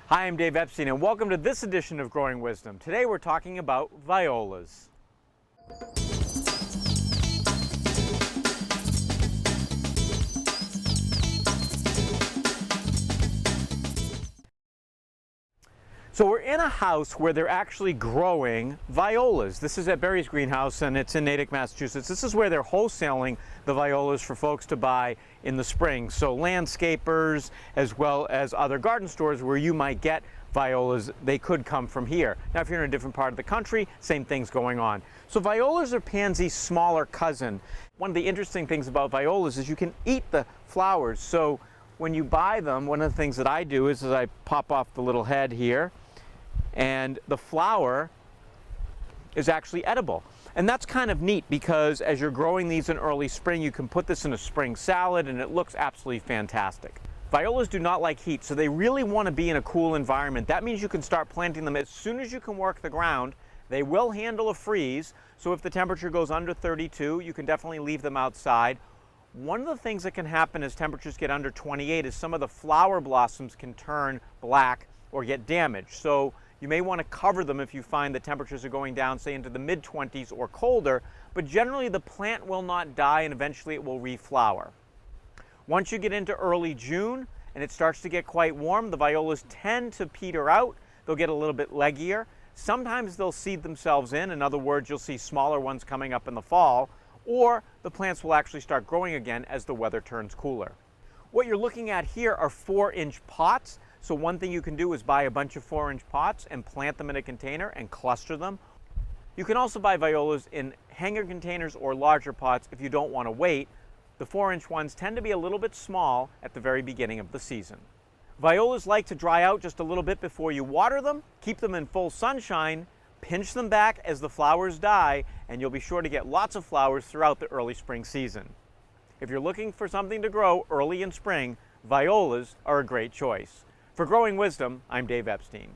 Hi, I'm Dave Epstein, and welcome to this edition of Growing Wisdom. Today we're talking about violas. So we're in a house where they're actually growing violas. This is at Barry's greenhouse, and it's in Natick, Massachusetts. This is where they're wholesaling the violas for folks to buy in the spring. So landscapers, as well as other garden stores where you might get violas, they could come from here. Now, if you're in a different part of the country, same thing's going on. So violas are pansy's smaller cousin. One of the interesting things about violas is you can eat the flowers. So when you buy them, one of the things that I do is I pop off the little head here, and the flower is actually edible. And that's kind of neat because as you're growing these in early spring, you can put this in a spring salad and it looks absolutely fantastic. Violas do not like heat, so they really want to be in a cool environment. That means you can start planting them as soon as you can work the ground. They will handle a freeze, so if the temperature goes under 32, you can definitely leave them outside. One of the things that can happen as temperatures get under 28 is some of the flower blossoms can turn black or get damaged. So you may want to cover them if you find the temperatures are going down, say into the mid-20s or colder, but generally the plant will not die and eventually it will reflower. Once you get into early June and it starts to get quite warm, the violas tend to peter out. They'll get a little bit leggier. Sometimes they'll seed themselves in other words, you'll see smaller ones coming up in the fall, or the plants will actually start growing again as the weather turns cooler. What you're looking at here are 4-inch pots. So one thing you can do is buy a bunch of 4-inch pots and plant them in a container and cluster them. You can also buy violas in hanger containers or larger pots if you don't want to wait. The 4-inch ones tend to be a little bit small at the very beginning of the season. Violas like to dry out just a little bit before you water them. Keep them in full sunshine. Pinch them back as the flowers die, and you'll be sure to get lots of flowers throughout the early spring season. If you're looking for something to grow early in spring, violas are a great choice. For Growing Wisdom, I'm Dave Epstein.